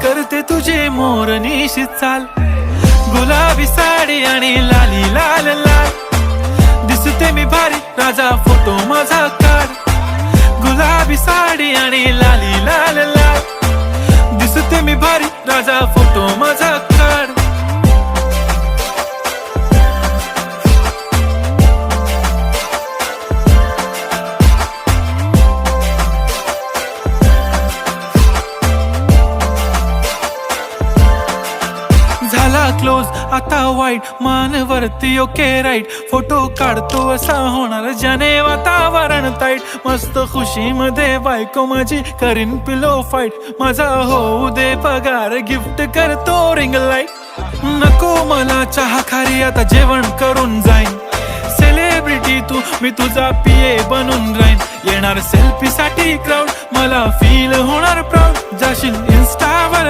करते तुझे मोरनीशी चाल, गुलाबी साडी आणि लाली लाल लाल, दिसते मी भारी राजा फोटो माझा काढ, गुलाबी साडी आणि लाली लाल लाल, दिसते मी भारी राजा फोटो माझा काढ. झाला क्लोज आता वाईट, मानवरती ओके राईट, फोटो काढतो असा होणार ज्याने वातावरण ताईट, मस्त खुशी मध्ये बायको माझी करीन पिलो फाईट, माझा होऊ दे पगार गिफ्ट करतो रिंग लाईट, नको मला चहा खारी आता जेवण करून जाईन, सेलिब्रिटी तू मी तुझा पिये बनून राहीन, येणार सेल्फी साठी क्राऊड मला फील होणार प्राऊड, जाशील इंस्टावर